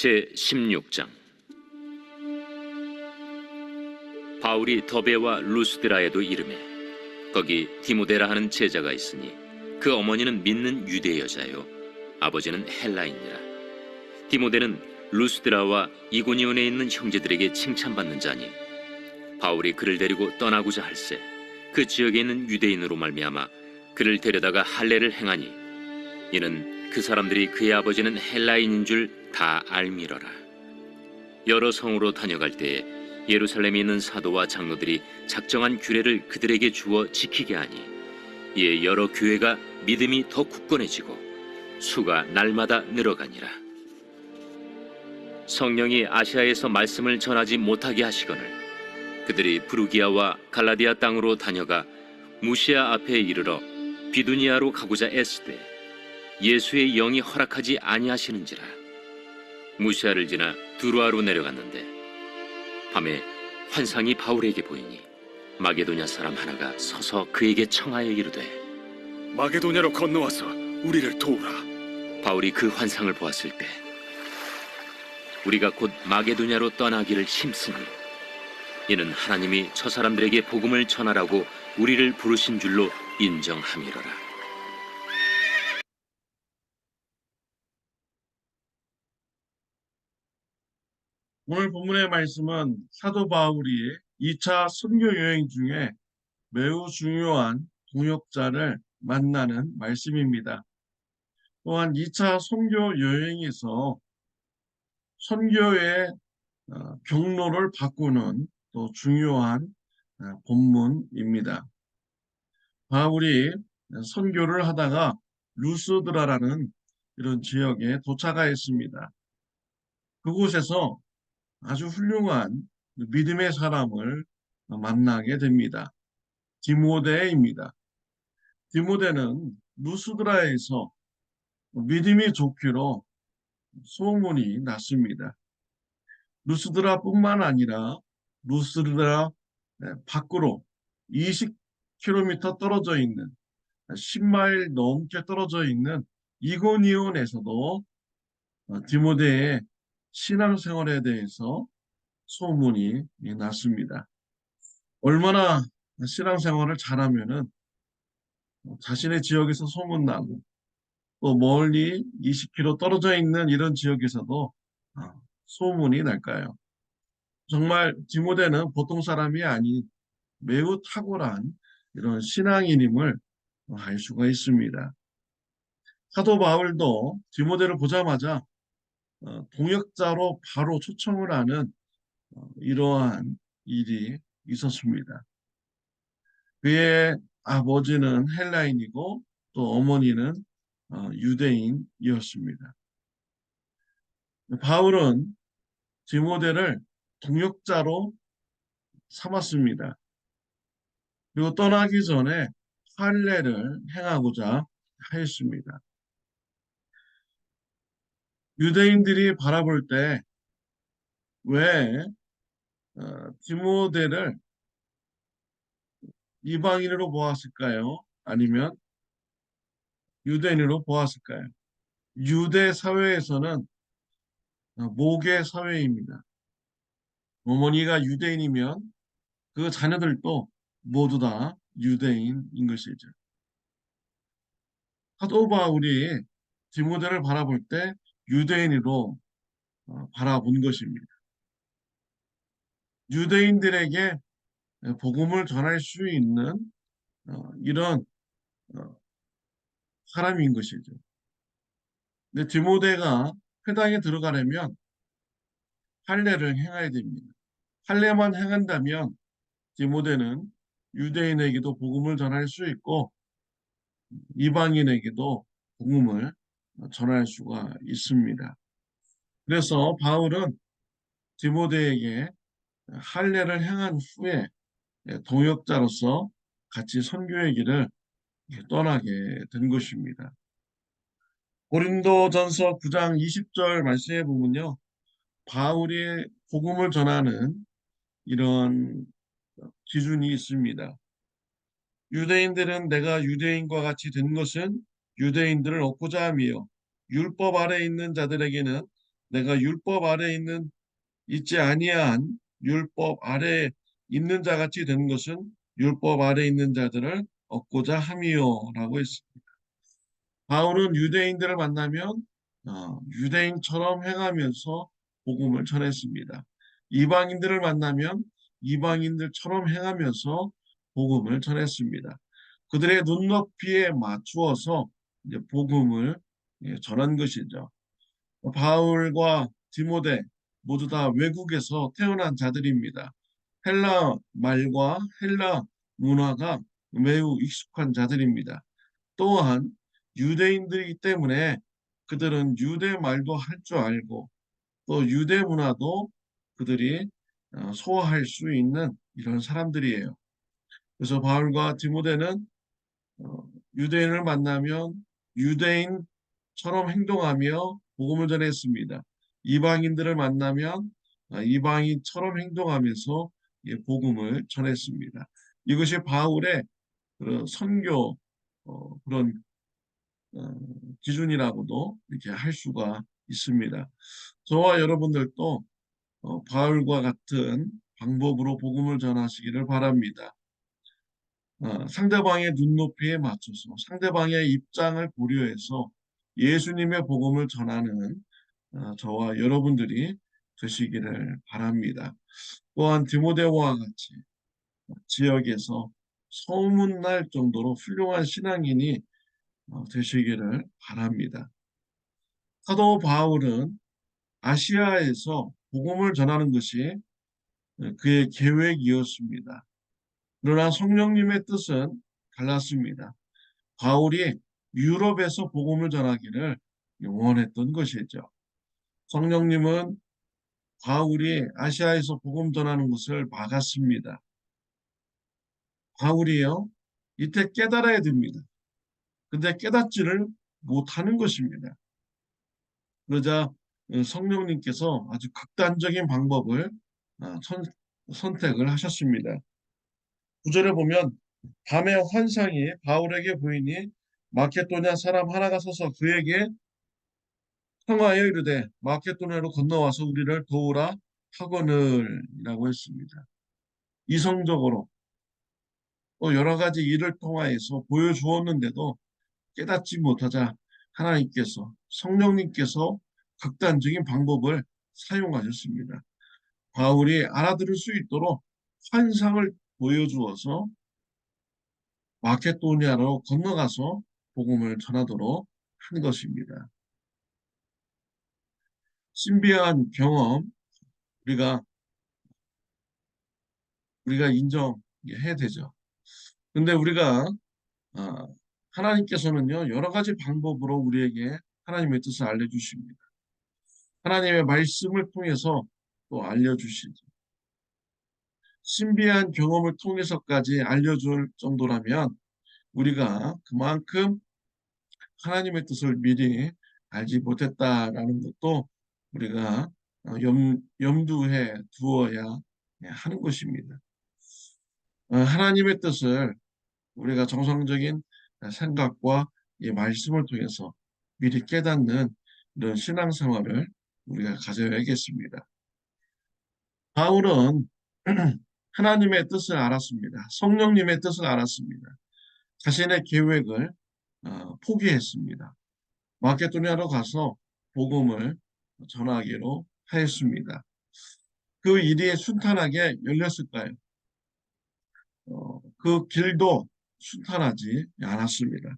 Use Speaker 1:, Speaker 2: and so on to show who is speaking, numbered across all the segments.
Speaker 1: 제16장. 바울이 더베와 루스드라에도 이르매 거기 디모데라 하는 제자가 있으니 그 어머니는 믿는 유대 여자요 아버지는 헬라인이라. 디모데는 루스드라와 이고니온에 있는 형제들에게 칭찬받는 자니 바울이 그를 데리고 떠나고자 할세 그 지역에 있는 유대인으로 말미암아 그를 데려다가 할례를 행하니 이는 그 사람들이 그의 아버지는 헬라인인 줄 다 알미러라. 여러 성으로 다녀갈 때에 예루살렘에 있는 사도와 장로들이 작정한 규례를 그들에게 주어 지키게 하니 이에 여러 교회가 믿음이 더 굳건해지고 수가 날마다 늘어가니라. 성령이 아시아에서 말씀을 전하지 못하게 하시거늘 그들이 부르기아와 갈라디아 땅으로 다녀가 무시아 앞에 이르러 비두니아로 가고자 애쓰되 예수의 영이 허락하지 아니하시는지라. 무시아를 지나 두루아로 내려갔는데 밤에 환상이 바울에게 보이니 마게도냐 사람 하나가 서서 그에게 청하여 이르되
Speaker 2: 마게도냐로 건너와서 우리를 도우라.
Speaker 1: 바울이 그 환상을 보았을 때 우리가 곧 마게도냐로 떠나기를 힘쓰니 이는 하나님이 저 사람들에게 복음을 전하라고 우리를 부르신 줄로 인정함이로라.
Speaker 3: 오늘 본문의 말씀은 사도 바울이 2차 선교 여행 중에 매우 중요한 동역자를 만나는 말씀입니다. 또한 2차 선교 여행에서 선교의 경로를 바꾸는 또 중요한 본문입니다. 바울이 선교를 하다가 루스드라라는 이런 지역에 도착하였습니다. 그곳에서 아주 훌륭한 믿음의 사람을 만나게 됩니다. 디모데입니다. 디모데는 루스드라에서 믿음이 좋기로 소문이 났습니다. 루스드라뿐만 아니라 루스드라 밖으로 20km 떨어져 있는 10마일 넘게 떨어져 있는 이고니온에서도 디모데의 신앙생활에 대해서 소문이 났습니다. 얼마나 신앙생활을 잘하면은 자신의 지역에서 소문나고 또 멀리 20km 떨어져 있는 이런 지역에서도 소문이 날까요? 정말 디모데는 보통 사람이 아닌 매우 탁월한 이런 신앙인임을 알 수가 있습니다. 사도 바울도 디모데를 보자마자 동역자로 바로 초청을 하는 이러한 일이 있었습니다. 그의 아버지는 헬라인이고 또 어머니는 유대인이었습니다. 바울은 디모데를 동역자로 삼았습니다. 그리고 떠나기 전에 할례를 행하고자 하였습니다. 유대인들이 바라볼 때 왜 디모데를 이방인으로 보았을까요? 아니면 유대인으로 보았을까요? 유대 사회에서는 모계 사회입니다. 어머니가 유대인이면 그 자녀들도 모두 다 유대인인 것이죠. 사도 바울이 디모데를 바라볼 때 유대인으로 바라본 것입니다. 유대인들에게 복음을 전할 수 있는 이런 사람인 것이죠. 근데 디모데가 회당에 들어가려면 할례를 행해야 됩니다. 할례만 행한다면 디모데는 유대인에게도 복음을 전할 수 있고 이방인에게도 복음을 전할 수가 있습니다. 그래서 바울은 디모데에게 할례를 행한 후에 동역자로서 같이 선교의 길을 떠나게 된 것입니다. 고린도전서 9장 20절 말씀에 보면요. 바울이 복음을 전하는 이런 기준이 있습니다. 유대인들은 내가 유대인과 같이 된 것은 유대인들을 얻고자 함이요 율법 아래 있는 자들에게는 내가 율법 아래 있지 아니한 율법 아래 있는 자 같이 되는 것은 율법 아래 있는 자들을 얻고자 함이요라고 했습니다. 바울은 유대인들을 만나면 유대인처럼 행하면서 복음을 전했습니다. 이방인들을 만나면 이방인들처럼 행하면서 복음을 전했습니다. 그들의 눈높이에 맞추어서 이제 복음을 전한 것이죠. 바울과 디모데 모두 다 외국에서 태어난 자들입니다. 헬라 말과 헬라 문화가 매우 익숙한 자들입니다. 또한 유대인들이기 때문에 그들은 유대 말도 할 줄 알고 또 유대 문화도 그들이 소화할 수 있는 이런 사람들이에요. 그래서 바울과 디모데는 유대인을 만나면 유대인처럼 행동하며 복음을 전했습니다. 이방인들을 만나면 이방인처럼 행동하면서 복음을 전했습니다. 이것이 바울의 그런 선교 그런 어, 기준이라고도 이렇게 할 수가 있습니다. 저와 여러분들도 바울과 같은 방법으로 복음을 전하시기를 바랍니다. 상대방의 눈높이에 맞춰서 상대방의 입장을 고려해서 예수님의 복음을 전하는 저와 여러분들이 되시기를 바랍니다. 또한 디모데와 같이 지역에서 소문날 정도로 훌륭한 신앙인이 되시기를 바랍니다. 사도 바울은 아시아에서 복음을 전하는 것이 그의 계획이었습니다. 그러나 성령님의 뜻은 달랐습니다. 바울이 유럽에서 복음을 전하기를 원했던 것이죠. 성령님은 바울이 아시아에서 복음 전하는 것을 막았습니다. 바울이요, 이때 깨달아야 됩니다. 근데 깨닫지를 못하는 것입니다. 그러자 성령님께서 아주 극단적인 방법을 선택을 하셨습니다. 9절에 보면 밤에 환상이 바울에게 보이니 마케도냐 사람 하나가 서서 그에게 청하여 이르되 마케도냐로 건너와서 우리를 도우라 하거늘이라고 했습니다. 이성적으로 또 여러 가지 일을 통하여서 보여주었는데도 깨닫지 못하자 하나님께서 성령님께서 극단적인 방법을 사용하셨습니다. 바울이 알아들을 수 있도록 환상을 보여주어서 마케도니아로 건너가서 복음을 전하도록 한 것입니다. 신비한 경험 우리가 인정해야 되죠. 근데 우리가 아, 하나님께서는요 여러 가지 방법으로 우리에게 하나님의 뜻을 알려주십니다. 하나님의 말씀을 통해서 또 알려주시죠. 신비한 경험을 통해서까지 알려줄 정도라면 우리가 그만큼 하나님의 뜻을 미리 알지 못했다라는 것도 우리가 염두해 두어야 하는 것입니다. 하나님의 뜻을 우리가 정상적인 생각과 이 말씀을 통해서 미리 깨닫는 이런 신앙생활을 우리가 가져야겠습니다. 바울은 하나님의 뜻을 알았습니다. 성령님의 뜻을 알았습니다. 자신의 계획을 포기했습니다. 마케도니아로 가서 복음을 전하기로 하였습니다. 그 일이 순탄하게 열렸을까요? 그 길도 순탄하지 않았습니다.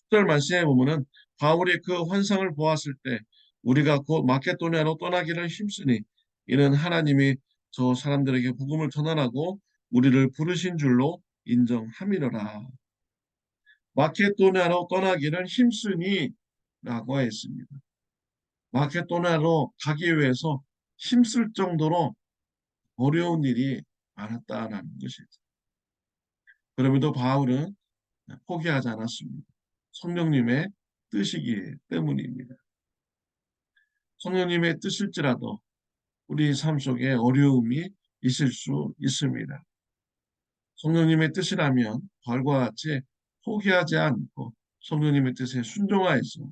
Speaker 3: 10절 말씀에 보면은 바울이 그 환상을 보았을 때 우리가 곧 마케도니아로 떠나기를 힘쓰니 이는 하나님이 저 사람들에게 복음을 전하라고 우리를 부르신 줄로 인정함이로라. 마케도니아로 떠나기를 힘쓰니 라고 했습니다. 마케도니아로 가기 위해서 힘쓸 정도로 어려운 일이 많았다라는 것이죠. 그럼에도 바울은 포기하지 않았습니다. 성령님의 뜻이기 때문입니다. 성령님의 뜻일지라도 우리 삶 속에 어려움이 있을 수 있습니다. 성령님의 뜻이라면 바울과 같이 포기하지 않고 성령님의 뜻에 순종하여서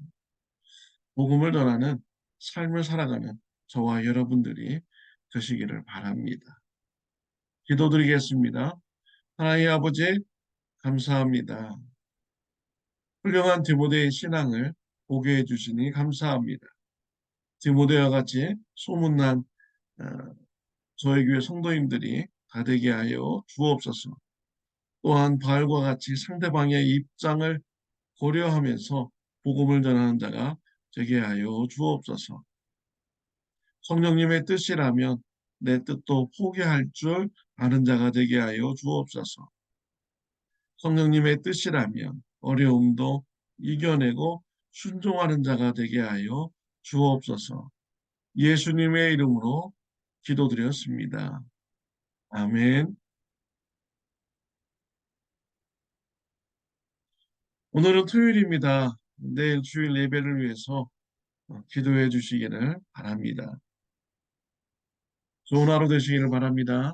Speaker 3: 복음을 전하는 삶을 살아가는 저와 여러분들이 되시기를 바랍니다. 기도드리겠습니다. 하나님 아버지, 감사합니다. 훌륭한 디모데의 신앙을 보게 해주시니 감사합니다. 디모데와 같이 소문난 어, 저희 교회 성도님들이 다 되게 하여 주옵소서. 또한 바울과 같이 상대방의 입장을 고려하면서 복음을 전하는 자가 되게 하여 주옵소서. 성령님의 뜻이라면 내 뜻도 포기할 줄 아는 자가 되게 하여 주옵소서. 성령님의 뜻이라면 어려움도 이겨내고 순종하는 자가 되게 하여 주옵소서. 예수님의 이름으로 기도드렸습니다. 아멘. 오늘은 토요일입니다. 내일 주일 예배를 위해서 기도해 주시기를 바랍니다. 좋은 하루 되시기를 바랍니다.